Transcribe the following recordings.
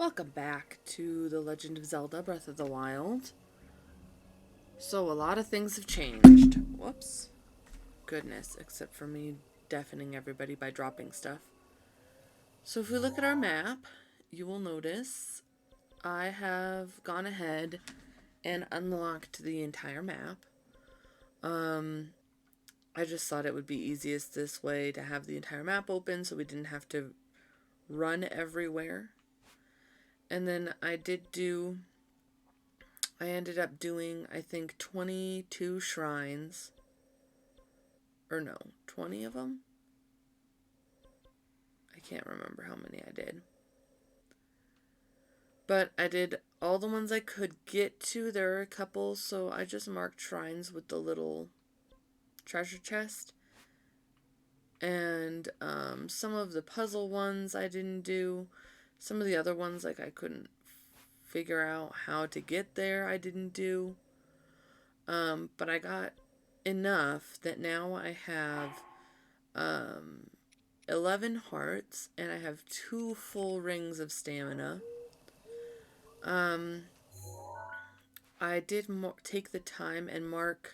Welcome back to The Legend of Zelda Breath of the Wild. So, a lot of things have changed. Whoops. Goodness, except for me deafening everybody by dropping stuff. So, if we look at our map, you will notice I have gone ahead and unlocked the entire map. I just thought it would be easiest this way to have the entire map open so we didn't have to run everywhere. And then I ended up doing, I think, 22 shrines. Or no, 20 of them? I can't remember how many I did. But I did all the ones I could get to. There are a couple, so I just marked shrines with the little treasure chest. And some of the puzzle ones I didn't do. Some of the other ones, like, I couldn't figure out how to get there, I didn't do. But I got enough that now I have 11 hearts and I have 2 full rings of stamina. I did take the time and mark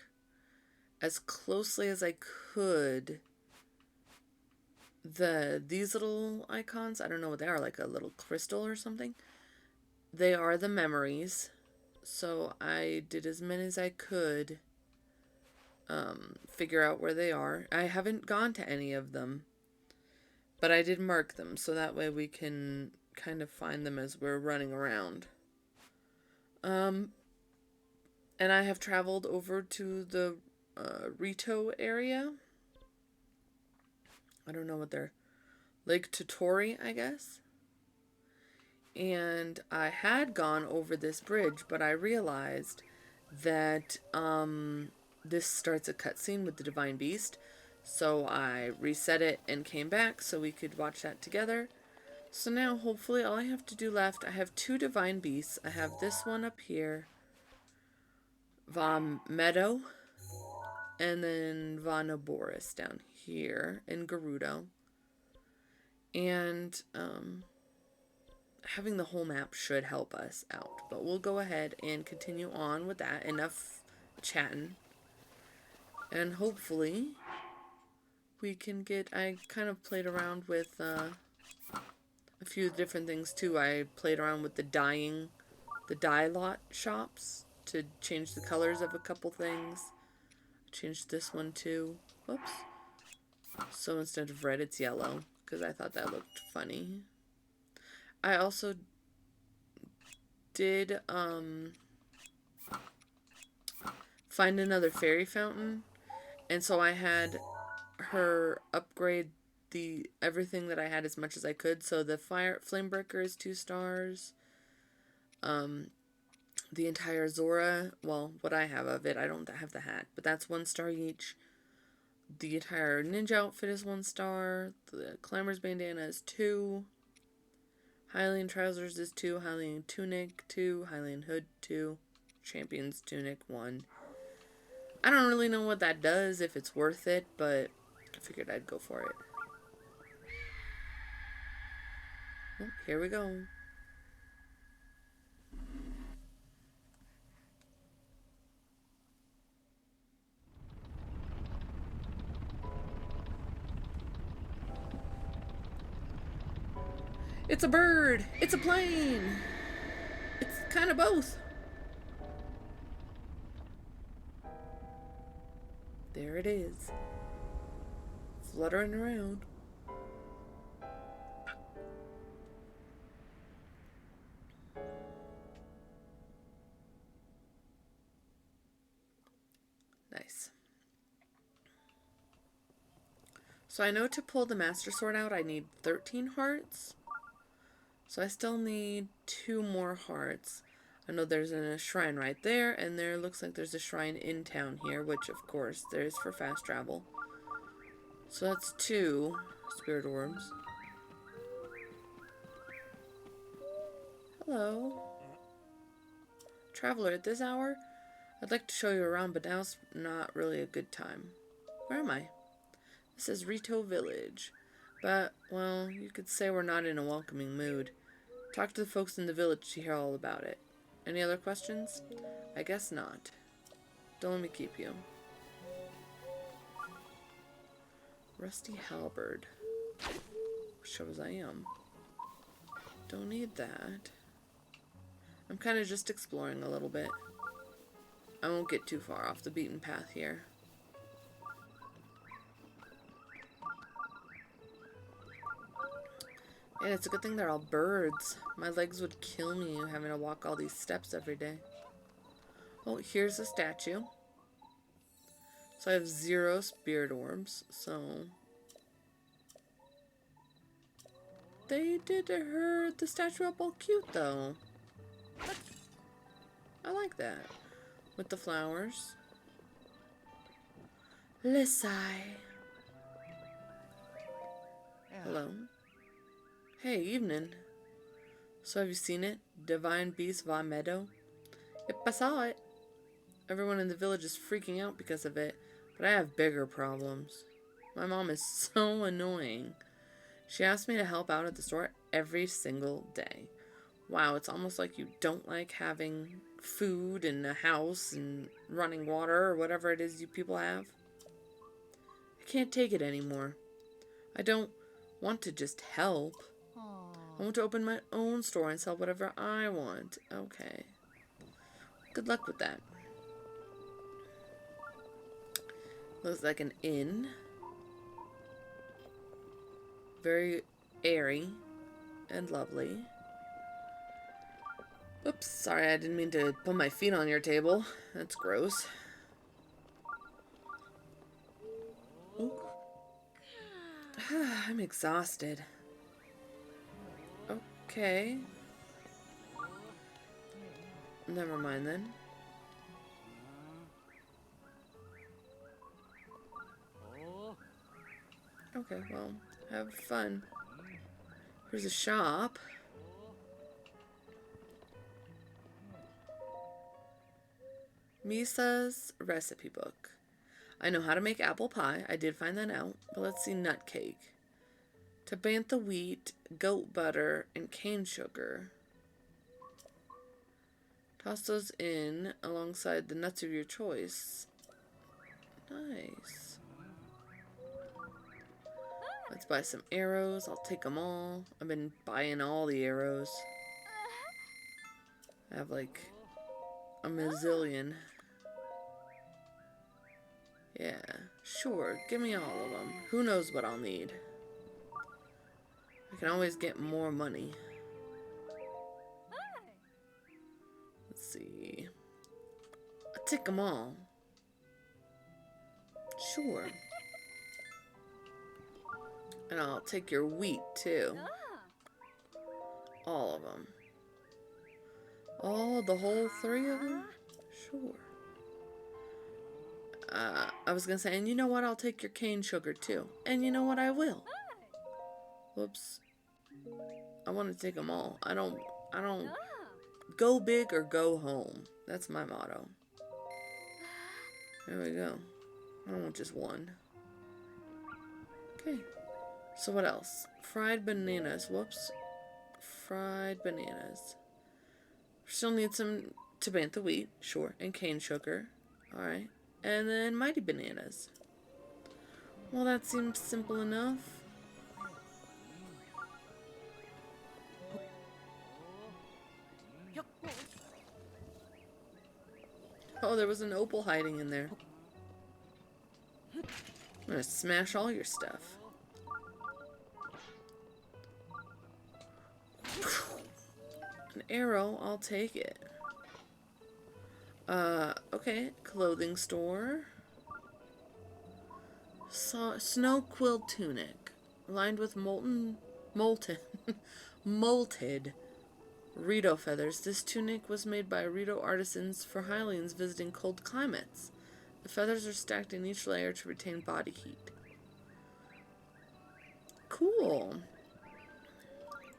as closely as I could these little icons. I don't know what they are, like a little crystal or something. They are the memories. So I did as many as I could figure out where they are. I haven't gone to any of them, but I did mark them so that way we can kind of find them as we're running around. And I have traveled over to the RITO area. I don't know what they're... Lake Totori, I guess. And I had gone over this bridge, but I realized that this starts a cutscene with the Divine Beast. So I reset it and came back so we could watch that together. So now, hopefully, all I have to do left, I have 2 Divine Beasts. I have this one up here, Vom Meadow, and then Vonoboris down here in Gerudo. And having the whole map should help us out. But we'll go ahead and continue on with that. Enough chatting. And hopefully we can get... I kind of played around with a few different things too. I played around with the dye lot shops to change the colors of a couple things. Changed this one too. Whoops. So instead of red, it's yellow, because I thought that looked funny. I also did find another fairy fountain, and so I had her upgrade everything that I had as much as I could. So the flame breaker is 2 stars. The entire Zora, well, what I have of it, I don't have the hat, but that's 1 star each. The entire ninja outfit is 1 star. The Clamor's bandana is 2. Hylian trousers is 2. Hylian tunic 2. Hylian hood 2. Champion's tunic 1. I don't really know what that does, if it's worth it, but I figured I'd go for it. Oh, here we go. It's a bird! It's a plane! It's kind of both. There it is. Fluttering around. Nice. So I know to pull the Master Sword out, I need 13 hearts. So I still need 2 more hearts. I know there's a shrine right there, and there looks like there's a shrine in town here, which of course there's for fast travel. So that's 2 spirit orbs. Hello. Traveler, at this hour, I'd like to show you around, but now's not really a good time. Where am I? This is RITO Village. But, well, you could say we're not in a welcoming mood. Talk to the folks in the village to hear all about it. Any other questions? I guess not. Don't let me keep you. Rusty halberd. Shows I am. Don't need that. I'm kind of just exploring a little bit. I won't get too far off the beaten path here. And it's a good thing they're all birds. My legs would kill me having to walk all these steps every day. Oh, here's a statue. So I have 0 spirit orbs, so... They did the statue up all cute, though. I like that. With the flowers. Lissai. Hello. Hey, evening. So have you seen it? Divine Beast Va Meadow? Yep, I saw it. Everyone in the village is freaking out because of it, but I have bigger problems. My mom is so annoying. She asks me to help out at the store every single day. Wow, it's almost like you don't like having food and a house and running water or whatever it is you people have. I can't take it anymore. I don't want to just help. I want to open my own store and sell whatever I want. Okay. Good luck with that. Looks like an inn. Very airy and lovely. Oops, sorry, I didn't mean to put my feet on your table. That's gross. Ooh. I'm exhausted. Okay. Never mind then. Okay, well, have fun. Here's a shop. Misa's recipe book. I know how to make apple pie. I did find that out. But let's see, nut cake. Tabantha wheat, goat butter, and cane sugar. Toss those in alongside the nuts of your choice. Nice. Let's buy some arrows. I'll take them all. I've been buying all the arrows. I have like a mazillion. Yeah, sure. Give me all of them. Who knows what I'll need? I can always get more money. Let's see. I'll take them all. Sure. And I'll take your wheat, too. All of them. Oh, the whole 3 of them? Sure. I was gonna say, and you know what? I'll take your cane sugar, too. And you know what? I will. Whoops. I want to take them all. I don't go big or go home. That's my motto. There we go. I don't want just one. Okay. So what else? Fried bananas. Whoops. Fried bananas. Still need some Tabantha wheat. Sure. And cane sugar. Alright. And then mighty bananas. Well, that seems simple enough. Oh, there was an opal hiding in there. I'm gonna smash all your stuff. An arrow, I'll take it. Okay, clothing store. Snow quill tunic, lined with molted RITO feathers. This tunic was made by RITO artisans for Hylians visiting cold climates. The feathers are stacked in each layer to retain body heat. Cool.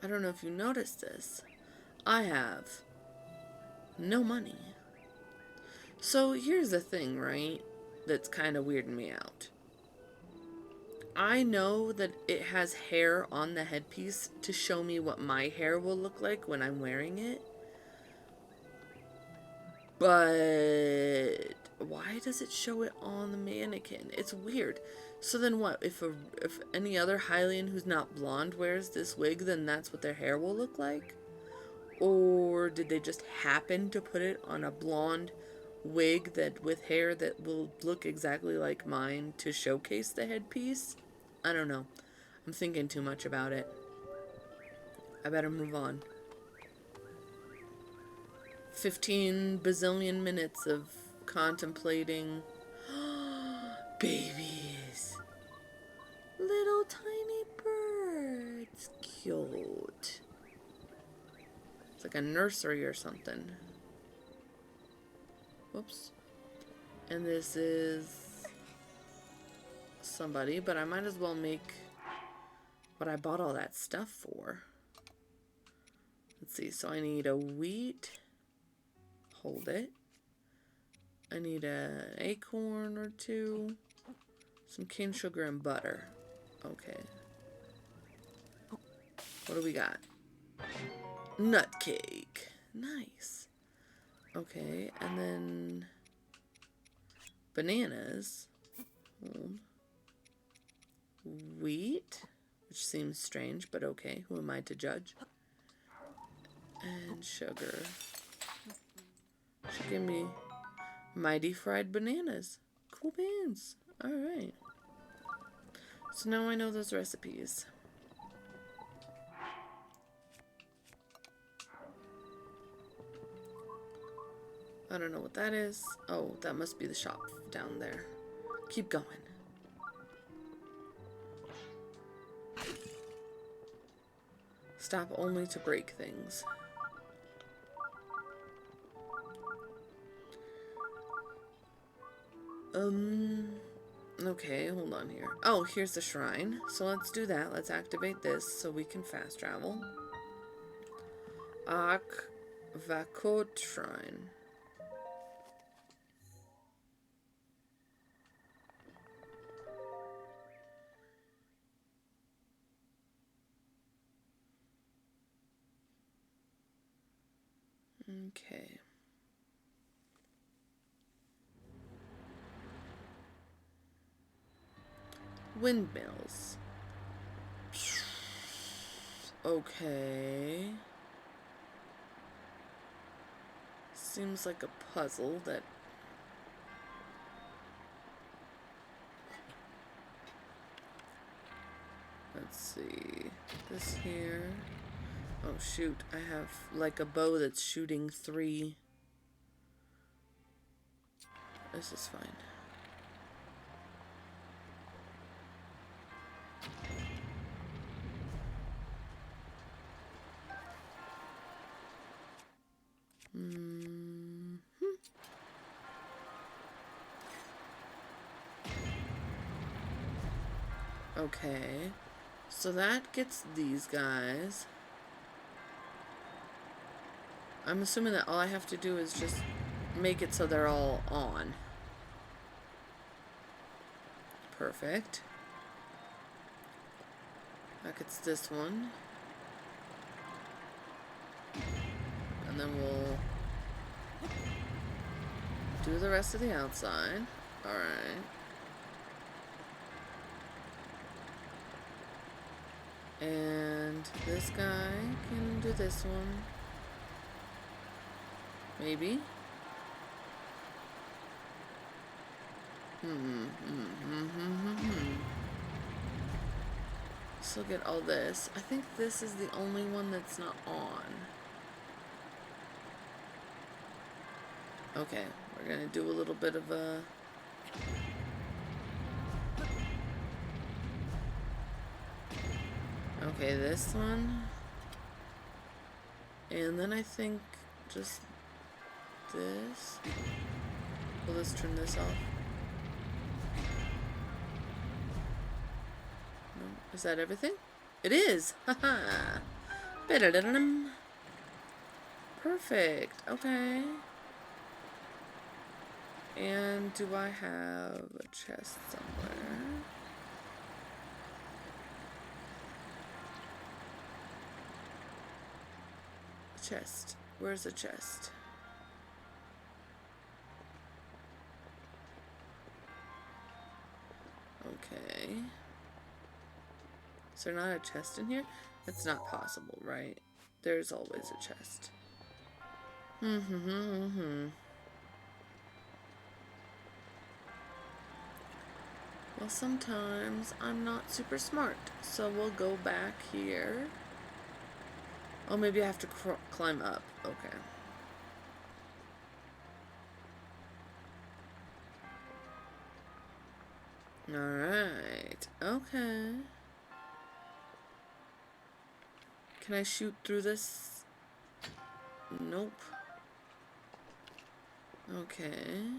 I don't know if you noticed this. I have no money. So here's the thing, right? That's kind of weirding me out. I know that it has hair on the headpiece to show me what my hair will look like when I'm wearing it. But why does it show it on the mannequin? It's weird. So then what? If any other Hylian who's not blonde wears this wig, then that's what their hair will look like? Or did they just happen to put it on a blonde wig that with hair that will look exactly like mine to showcase the headpiece? I don't know. I'm thinking too much about it. I better move on. 15 bazillion minutes of contemplating. Babies. Little tiny birds. Cute. It's like a nursery or something. Whoops. And this is somebody, but I might as well make what I bought all that stuff for. Let's see. So I need a wheat. Hold it. I need an acorn or two. Some cane sugar and butter. Okay. What do we got? Nut cake. Nice. Okay, and then bananas. Hold. Wheat, which seems strange, but okay. Who am I to judge? And sugar. Should give me mighty fried bananas. Cool beans. Alright. So now I know those recipes. I don't know what that is. Oh, that must be the shop down there. Keep going. Stop only to break things. Okay, hold on here. Oh, here's the shrine. So let's do that. Let's activate this so we can fast travel. Vakot Shrine. Okay. Windmills. Okay. Seems like a puzzle that... Let's see. This here. Oh shoot, I have like a bow that's shooting 3. This is fine. Okay. So that gets these guys. I'm assuming that all I have to do is just make it so they're all on. Perfect. That gets this one. And then we'll do the rest of the outside. Alright. And this guy can do this one. Maybe. So get all this. I think this is the only one that's not on. Okay, we're gonna do a little bit of a... Okay, this one. And then I think just this. Will this turn this off? No. Is that everything? It is! Haha! Perfect. Okay. And do I have a chest somewhere? chest? Where's the chest? Okay. Is there not a chest in here? That's not possible, right? There's always a chest. Well, sometimes I'm not super smart, so we'll go back here. Oh, maybe I have to climb up. Okay. Alright. Okay. Can I shoot through this? Nope. Okay.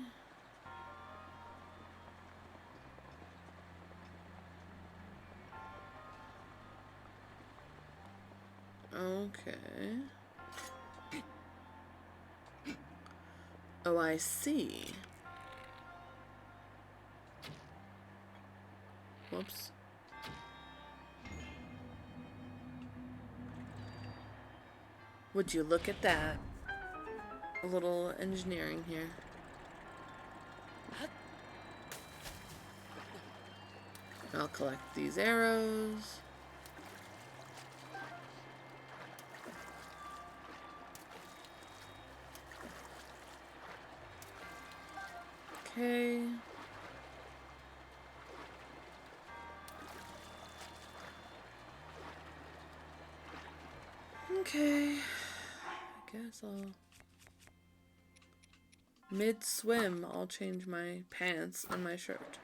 Okay. Oh, I see. Whoops. Would you look at that? A little engineering here. I'll collect these arrows. Okay. Okay. I guess I'll... Mid-swim, I'll change my pants and my shirt.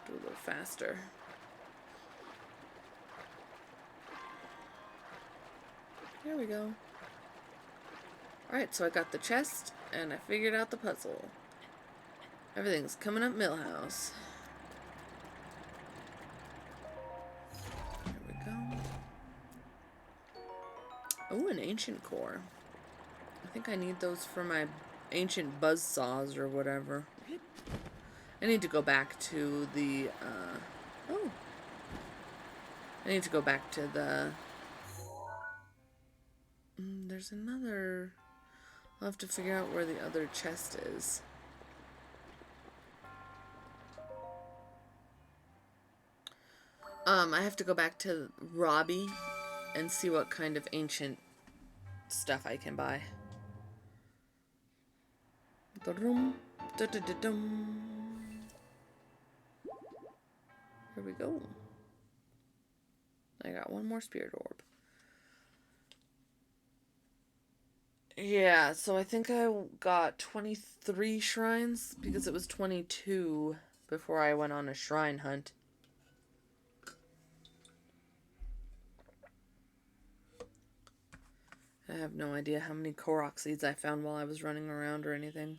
Do a little faster. There we go. Alright, so I got the chest, and I figured out the puzzle. Everything's coming up Millhouse. There we go. Oh, an ancient core. I think I need those for my ancient buzzsaws or whatever. I need to go back to the, oh. I need to go back to the... there's another... I'll have to figure out where the other chest is. I have to go back to Robbie and see what kind of ancient stuff I can buy. Da-dum, da-da-da-dum. Here we go. I got one more spirit orb. Yeah, so I think I got 23 shrines because it was 22 before I went on a shrine hunt. I have no idea how many Korok seeds I found while I was running around or anything.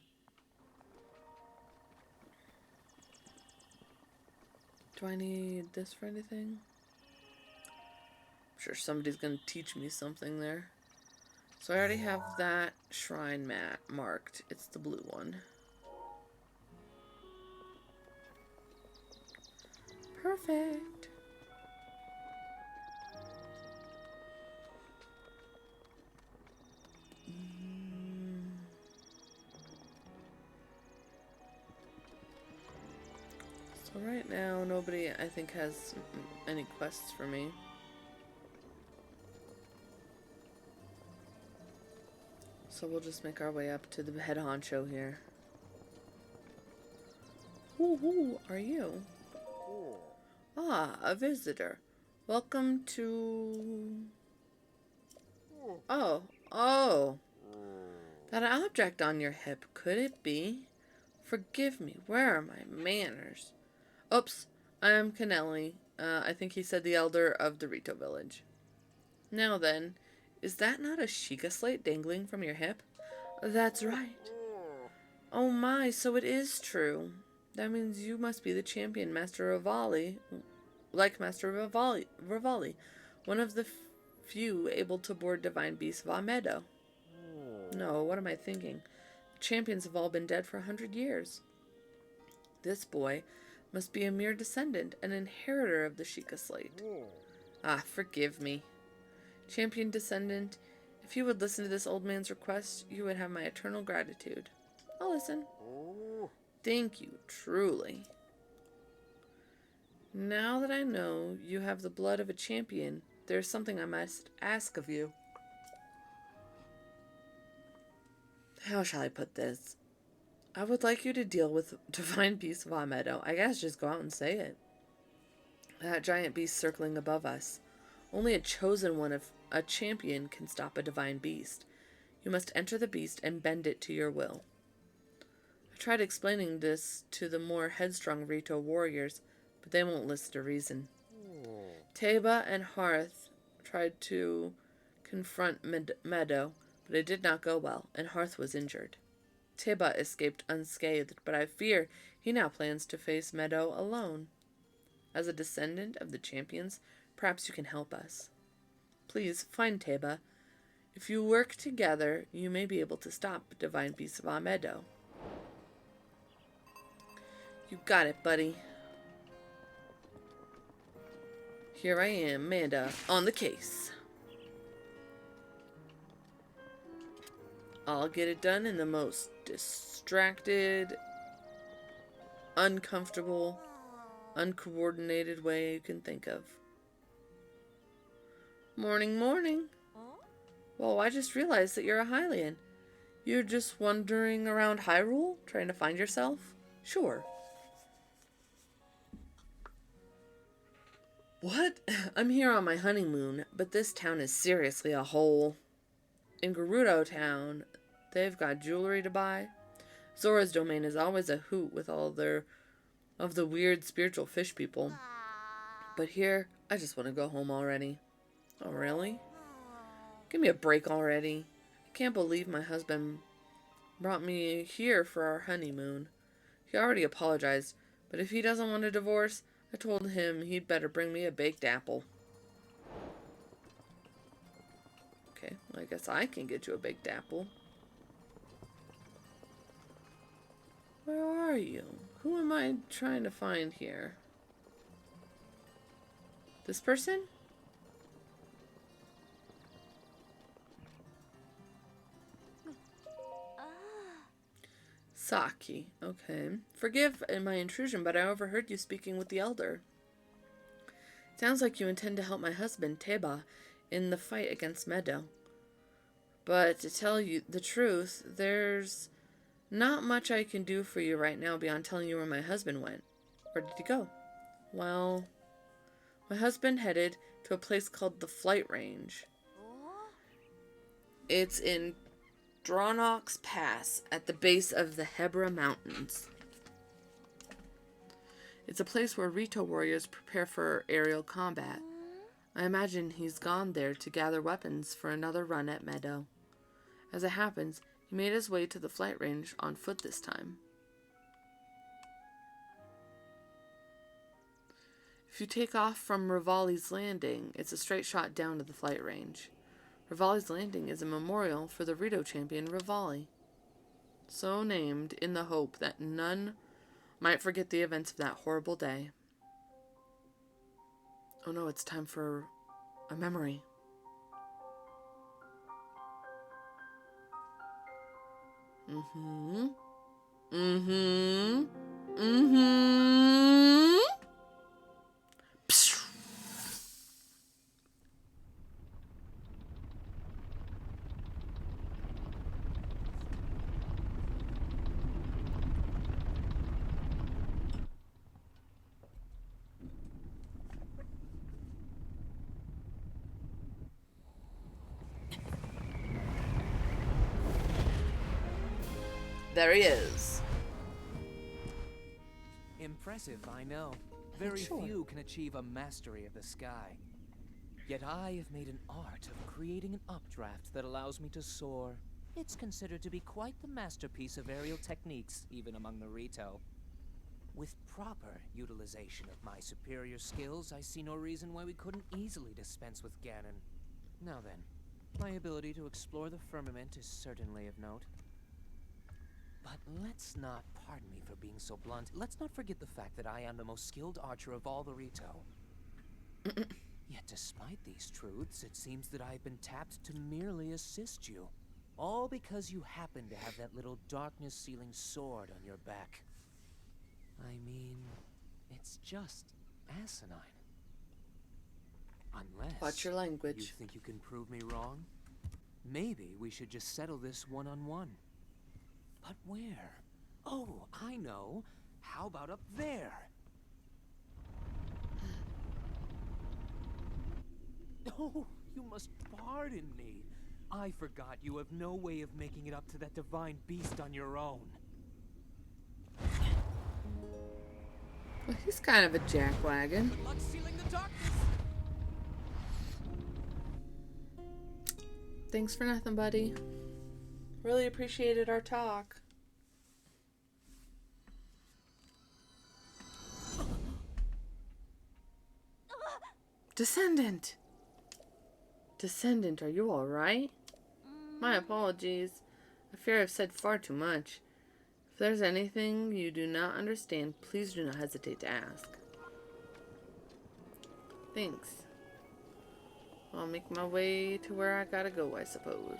Do I need this for anything? I'm sure somebody's going to teach me something there. So I already have that shrine mat marked. It's the blue one. Perfect. So right now, nobody, I think, has any quests for me. So we'll just make our way up to the head honcho here. Who are you? Ah, a visitor. Welcome to... Oh. That object on your hip, could it be? Forgive me, where are my manners? Oops, I am Kennelly. I think he said the elder of the RITO village. Now then, is that not a Sheikah slate dangling from your hip? That's right. Oh my, so it is true. That means you must be the champion, Master Rivali. Like Master Rivali, one of the few able to board divine beasts of Amedo. No, what am I thinking? The champions have all been dead for 100 years. This boy must be a mere descendant, an inheritor of the Sheikah slate. Ah, forgive me. Champion descendant, if you would listen to this old man's request, you would have my eternal gratitude. I'll listen. Thank you, truly. Now that I know you have the blood of a champion, there is something I must ask of you. How shall I put this? I would like you to deal with divine beast of Meadow. I guess just go out and say it. That giant beast circling above us. Only a chosen one of a champion can stop a divine beast. You must enter the beast and bend it to your will. I tried explaining this to the more headstrong RITO warriors, but they won't listen to reason. Teba and Hearth tried to confront Meadow, but it did not go well, and Hearth was injured. Teba escaped unscathed, but I fear he now plans to face Meadow alone. As a descendant of the champions, perhaps you can help us. Please, find Teba. If you work together, you may be able to stop Divine Beast of Meadow. You got it, buddy. Here I am, Manda, on the case. I'll get it done in the most distracted, uncomfortable, uncoordinated way you can think of. Morning, morning. Well, I just realized that you're a Hylian. You're just wandering around Hyrule, trying to find yourself? Sure. What? I'm here on my honeymoon, but this town is seriously a hole. In Gerudo Town, they've got jewelry to buy. Zora's domain is always a hoot with all of the weird spiritual fish people. But here, I just want to go home already. Oh, really? Give me a break already. I can't believe my husband brought me here for our honeymoon. He already apologized, but if he doesn't want a divorce, I told him he'd better bring me a baked apple. Okay, well, I guess I can get you a baked apple. Where are you? Who am I trying to find here? This person? Saki. Okay. Forgive my intrusion, but I overheard you speaking with the elder. Sounds like you intend to help my husband, Teba, in the fight against Meadow. But to tell you the truth, there's not much I can do for you right now beyond telling you where my husband went. Where did he go? Well, my husband headed to a place called the Flight Range. It's in Drawnox Pass at the base of the Hebra Mountains. It's a place where RITO warriors prepare for aerial combat. I imagine he's gone there to gather weapons for another run at Meadow. As it happens, he made his way to the flight range on foot this time. If you take off from Rivali's Landing, it's a straight shot down to the flight range. Rivali's Landing is a memorial for the RITO champion Rivali, so named in the hope that none might forget the events of that horrible day. Oh no, it's time for a memory. There he is. Impressive, I know. Very few can achieve a mastery of the sky. Yet I have made an art of creating an updraft that allows me to soar. It's considered to be quite the masterpiece of aerial techniques, even among the RITO. With proper utilization of my superior skills, I see no reason why we couldn't easily dispense with Ganon. Now then, my ability to explore the firmament is certainly of note. But let's not, pardon me for being so blunt, let's not forget the fact that I am the most skilled archer of all the RITO. Yet Yet despite these truths, it seems that I've been tapped to merely assist you. All because you happen to have that little darkness-sealing sword on your back. I mean, it's just asinine. Unless Watch your language. you think you can prove me wrong? Maybe we should just settle this one-on-one. But where? Oh, I know. How about up there? Oh, you must pardon me. I forgot you have no way of making it up to that divine beast on your own. Well, he's kind of a jackwagon. Good luck sealing the darkness. Thanks for nothing, buddy. Really appreciated our talk. Descendant! Descendant, are you alright? My apologies. I fear I've said far too much. If there's anything you do not understand, please do not hesitate to ask. Thanks. I'll make my way to where I gotta go, I suppose.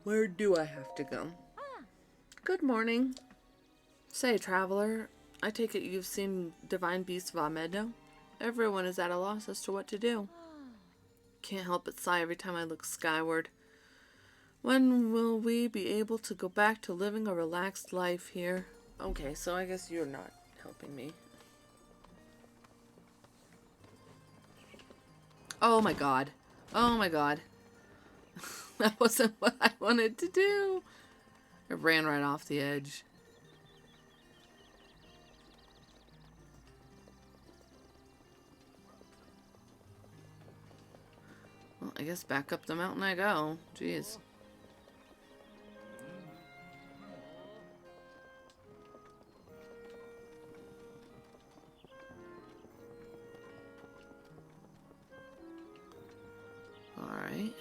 Where do I have to go? Good morning. Say, traveler, I take it you've seen Divine Beast Vamedo? Everyone is at a loss as to what to do. Can't help but sigh every time I look skyward. When will we be able to go back to living a relaxed life here? Okay, so I guess you're not helping me. Oh my god. Oh my god. That wasn't what I wanted to do. I ran right off the edge. Well, I guess back up the mountain I go. Jeez. Alright.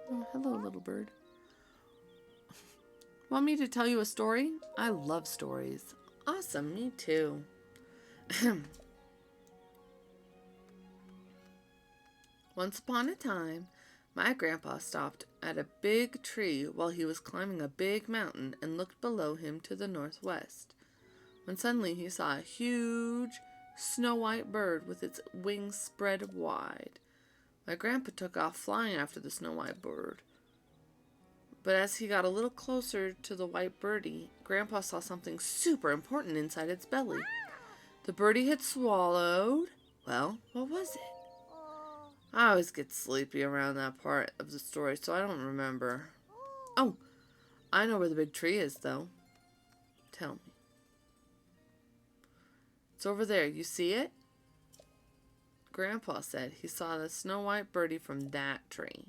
Oh, hello, little bird. Want me to tell you a story? I love stories. Awesome, me too. Once upon a time, my grandpa stopped at a big tree while he was climbing a big mountain and looked below him to the northwest, when suddenly he saw a huge snow-white bird with its wings spread wide. My grandpa took off flying after the snow-white bird. But as he got a little closer to the white birdie, Grandpa saw something super important inside its belly. The birdie had swallowed... Well, what was it? I always get sleepy around that part of the story, so I don't remember. Oh, I know where the big tree is, though. Tell me. It's over there. You see it? Grandpa said he saw the snow-white birdie from that tree.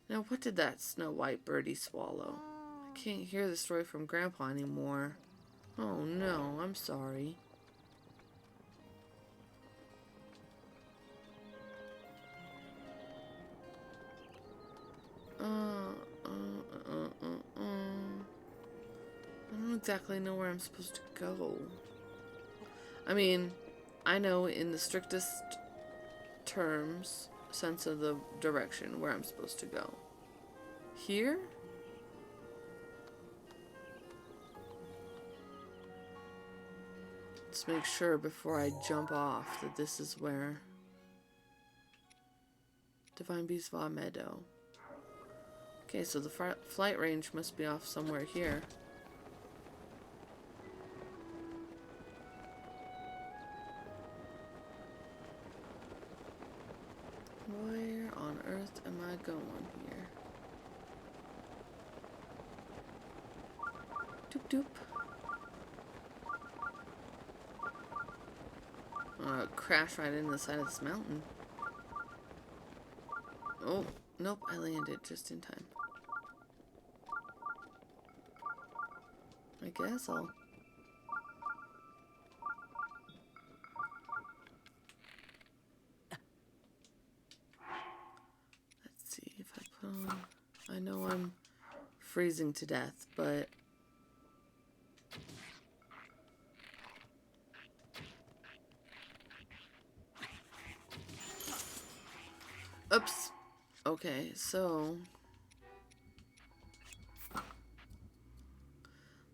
Now, what did that snow-white birdie swallow? I can't hear the story from Grandpa anymore. Oh no, I'm sorry. I don't exactly know where I'm supposed to go. I mean, I know in the strictest terms, sense of the direction where I'm supposed to go. Here? Let's make sure before I jump off that this is where Divine Beast Va Meadow. Okay, so the flight range must be off somewhere here. Where on earth am I going here? Doop doop. Crash right into the side of this mountain. Oh, nope, I landed just in time. I guess I'll... I know I'm freezing to death, but... Oops. Okay, so...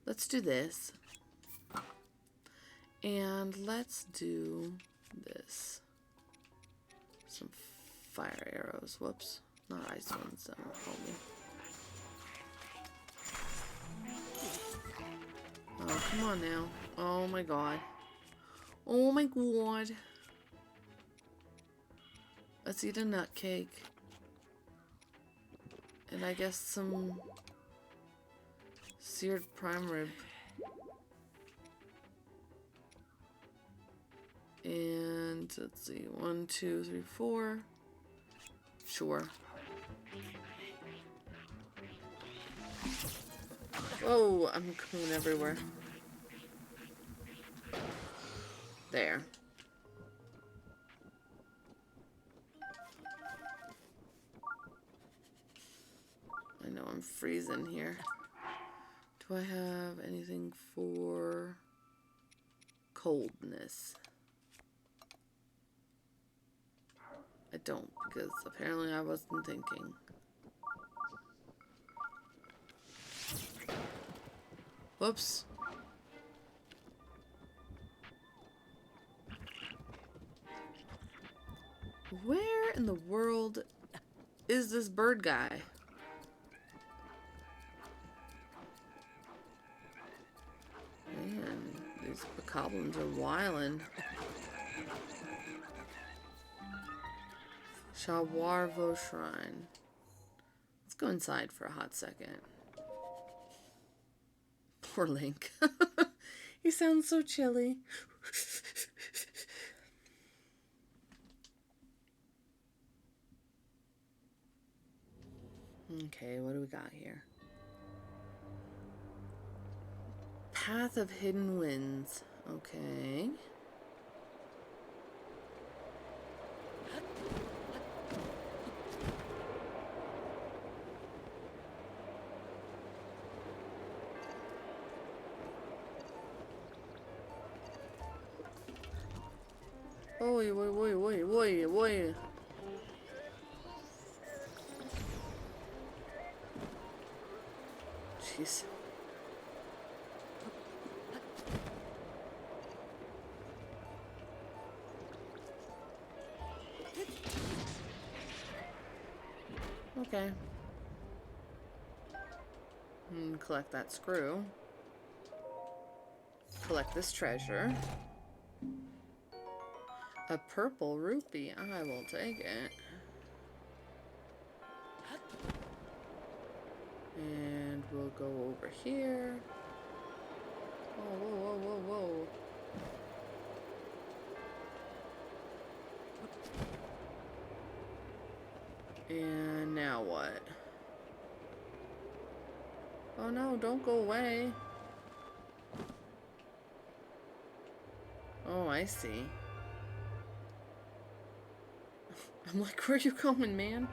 let's do this. And let's do this. Some fire arrows. Whoops. Not ice ones. That won't help me. Oh, come on now. Oh my god. Oh my god. Let's eat a nut cake. And I guess some seared prime rib. And let's see. 1, 2, 3, 4. Sure. Whoa, I'm coming everywhere. There. I know I'm freezing here. Do I have anything for coldness? I don't, because apparently I wasn't thinking. Whoops. Where in the world is this bird guy? Man, these goblins are wildin'. Shawarvo Shrine. Let's go inside for a hot second. Poor Link. He sounds so chilly. Okay, what do we got here? Path of Hidden Winds. Okay. Oi, oi, oi, oi, oi, oi. Jeez. Okay. Collect that screw. Collect this treasure. A purple rupee. I will take it. And we'll go over here. Oh, whoa, whoa, whoa, whoa. And now what? Oh no, don't go away. Oh, I see. I'm like, where are you going, man?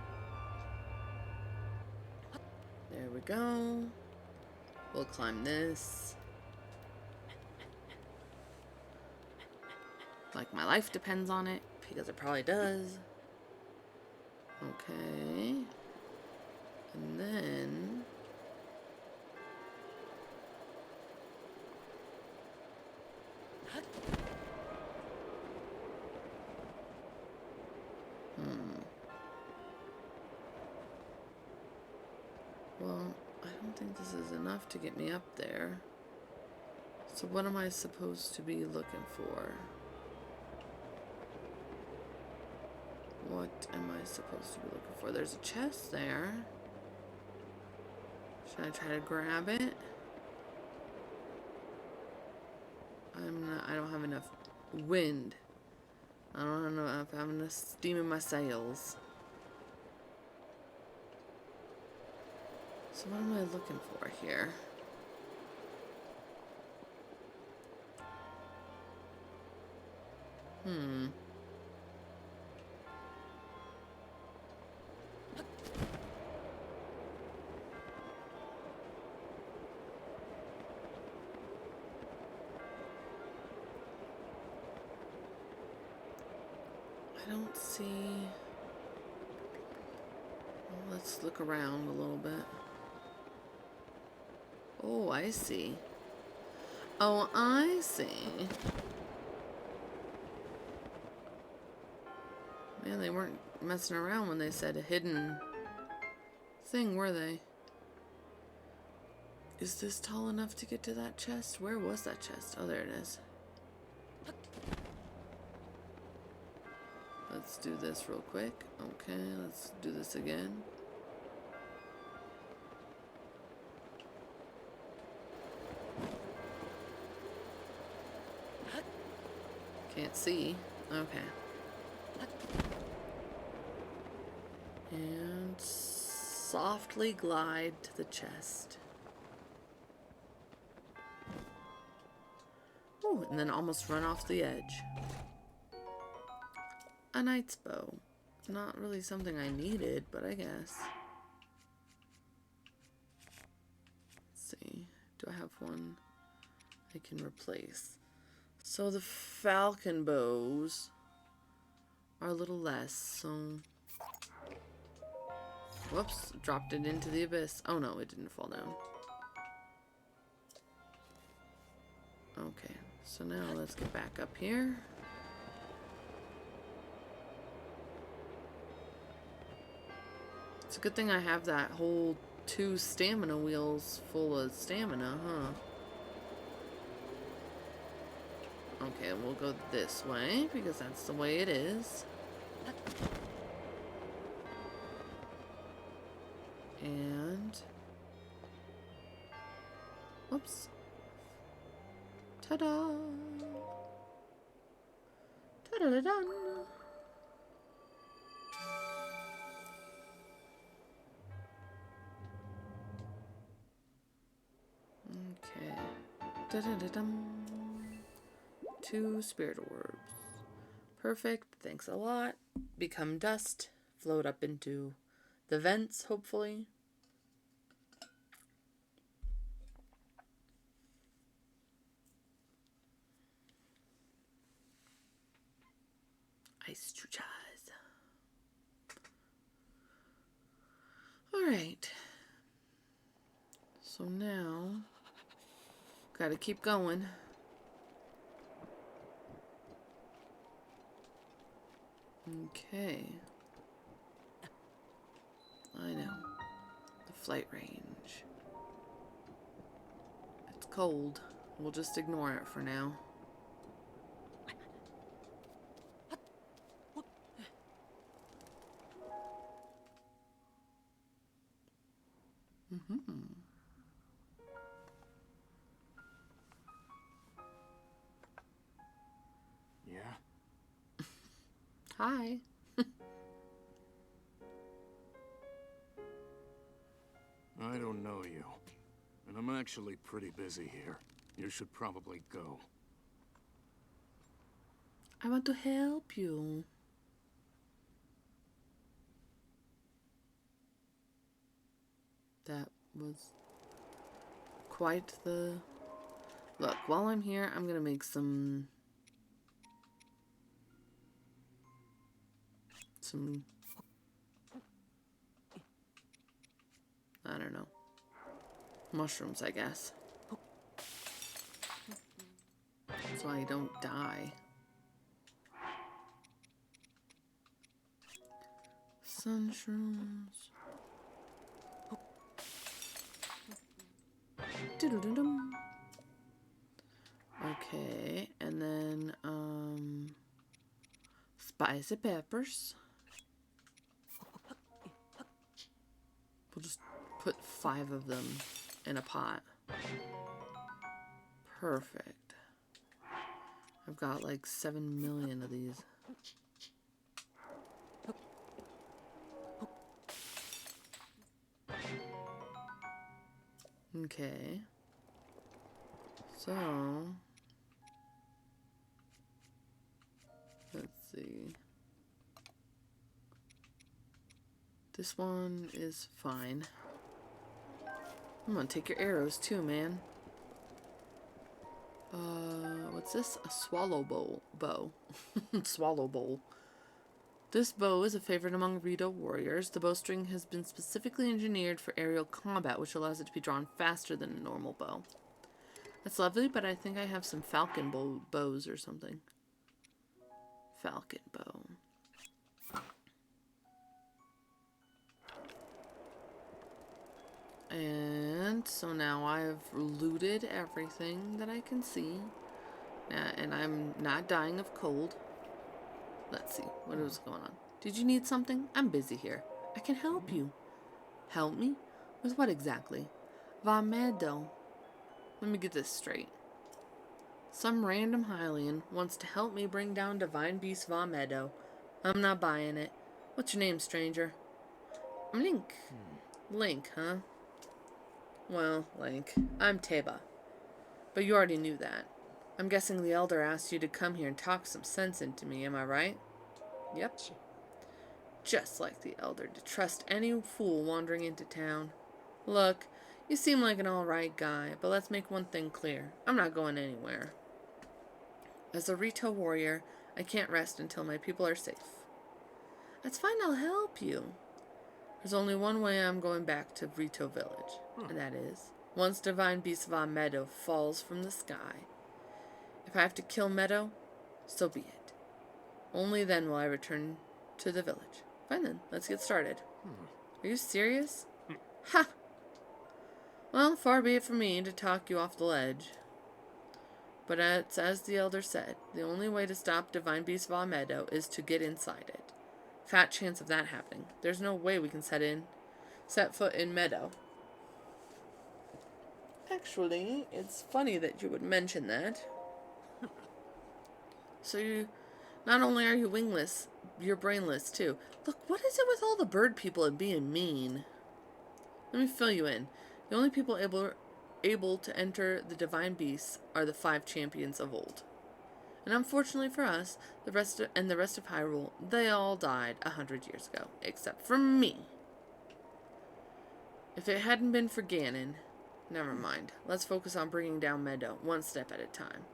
There we go. We'll climb this. Like my life depends on it, because it probably does. Okay. And then... Well, I don't think this is enough to get me up there. So what am I supposed to be looking for? What am I supposed to be looking for? There's a chest there. Should I try to grab it? I don't have enough wind. I don't know if I have enough steam in my sails. So what am I looking for here? I don't see... Well, let's look around a little bit. Oh, I see. Oh, I see. Man, they weren't messing around when they said a hidden thing, were they? Is this tall enough to get to that chest? Where was that chest? Oh, there it is. Let's do this real quick. Okay, let's do this again. Can't see. Okay. And softly glide to the chest. Oh, and then almost run off the edge. A knight's bow. Not really something I needed, but I guess. Let's see. Do I have one I can replace? So the falcon bows are a little less, so... Whoops, dropped it into the abyss. Oh no, it didn't fall down. Okay, so now let's get back up here. It's a good thing I have that whole 2 stamina wheels full of stamina, huh? Okay, we'll go this way, because that's the way it is. And... Whoops. Ta-da! Ta-da-da-dun! Okay. Da-da-da-dum. 2 spirit orbs. Perfect. Thanks a lot. Become dust. Float up into the vents, hopefully. Ice chuchas. Alright. So now, gotta keep going. Okay. I know. The flight range. It's cold. We'll just ignore it for now. Yeah? Hi. I don't know you. And I'm actually pretty busy here. You should probably go. I want to help you. That was quite the... Look, while I'm here, I'm gonna make some... I don't know. Mushrooms, I guess. So I don't die. Sunshrooms. Doodle-doo-dum. Okay, and then, spicy peppers. We'll just put 5 of them in a pot. Perfect. I've got like 7 million of these. Okay. So, let's see. This one is fine. I'm gonna take your arrows too, man. What's this? A swallow bow. Swallow bowl. This bow is a favorite among RITO warriors. The bowstring has been specifically engineered for aerial combat, which allows it to be drawn faster than a normal bow. That's lovely, but I think I have some falcon bows or something. Falcon bow. And so now I've looted everything that I can see. And I'm not dying of cold. Let's see. What is going on? Did you need something? I'm busy here. I can help you. Help me? With what exactly? Vamedo. Let me get this straight. Some random Hylian wants to help me bring down Divine Beast Vamedo. I'm not buying it. What's your name, stranger? I'm Link. Link, huh? Well, Link, I'm Teba. But you already knew that. I'm guessing the Elder asked you to come here and talk some sense into me, am I right? Yep. Just like the Elder to trust any fool wandering into town. Look, you seem like an alright guy, but let's make one thing clear. I'm not going anywhere. As a RITO warrior, I can't rest until my people are safe. That's fine, I'll help you. There's only one way I'm going back to RITO village, and that is, once Divine Beast Meadow falls from the sky. If I have to kill Meadow, so be it. Only then will I return to the village. Fine then, let's get started. Are you serious? Ha! Well, far be it from me to talk you off the ledge. But it's as the Elder said, the only way to stop Divine Beast Meadow is to get inside it. Fat chance of that happening. There's no way we can set foot in Meadow. Actually, it's funny that you would mention that. So not only are you wingless, you're brainless too. Look, what is it with all the bird people and being mean? Let me fill you in. The only people able to enter the Divine Beasts are the 5 champions of old. And unfortunately for us, the rest of Hyrule, they all died 100 years ago, except for me. If it hadn't been for Ganon, never mind. Let's focus on bringing down Meadow, one step at a time.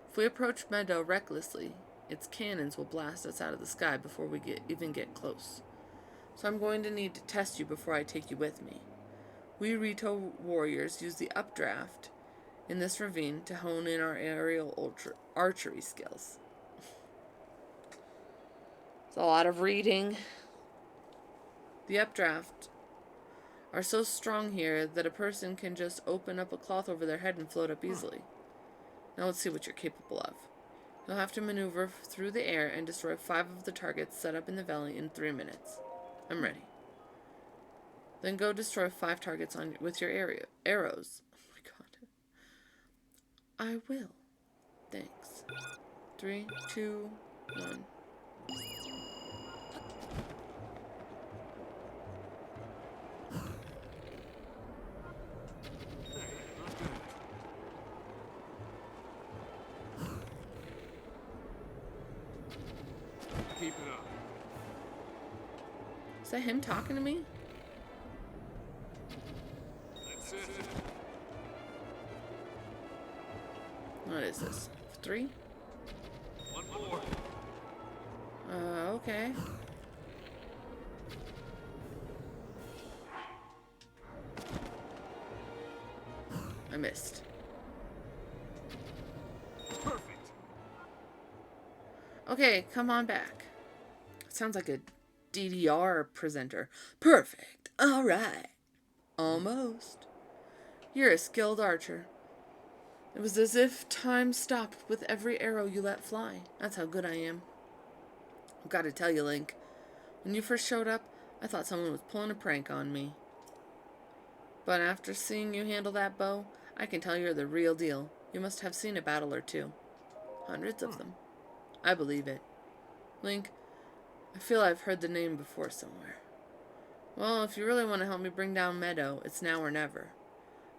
If we approach Meadow recklessly, its cannons will blast us out of the sky before we even get close. So I'm going to need to test you before I take you with me. We RITO warriors use the updraft in this ravine to hone in our aerial archery skills. It's a lot of reading. The updraft are so strong here that a person can just open up a cloth over their head and float up easily. Now let's see what you're capable of. You'll have to maneuver through the air and destroy 5 of the targets set up in the valley in 3 minutes. I'm ready. Then go destroy 5 targets with your arrows. Oh my god. I will. Thanks. 3, 2, 1. Keep it up. Is that him talking to me? That's it. What is this? 3? One more. Okay. I missed. Perfect. Okay, come on back. Sounds like a DDR presenter. Perfect. All right. Almost. You're a skilled archer. It was as if time stopped with every arrow you let fly. That's how good I am. I've got to tell you, Link. When you first showed up, I thought someone was pulling a prank on me. But after seeing you handle that bow, I can tell you're the real deal. You must have seen a battle or two. Hundreds of them. I believe it. Link, I feel I've heard the name before somewhere. Well, if you really want to help me bring down Meadow, it's now or never.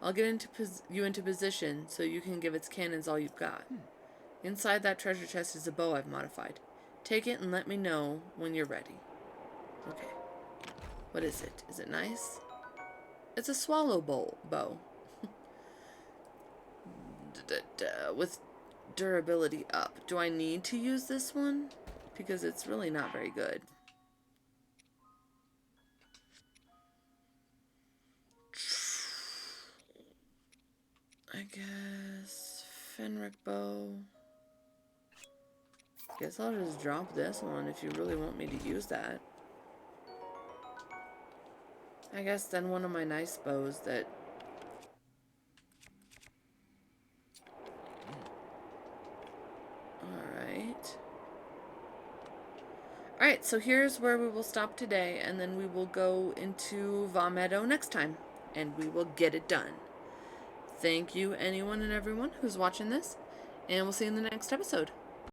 I'll get you into position so you can give its cannons all you've got. Inside that treasure chest is a bow I've modified. Take it and let me know when you're ready. Okay. What is it? Is it nice? It's a swallow bow. With durability up. Do I need to use this one? Because it's really not very good. I guess Fenric bow. Guess I'll just drop this one if you really want me to use that. I guess then one of my nice bows that... Alright. Alright, so here's where we will stop today, and then we will go into Va Meadow next time, and we will get it done. Thank you, anyone and everyone who's watching this, and we'll see you in the next episode.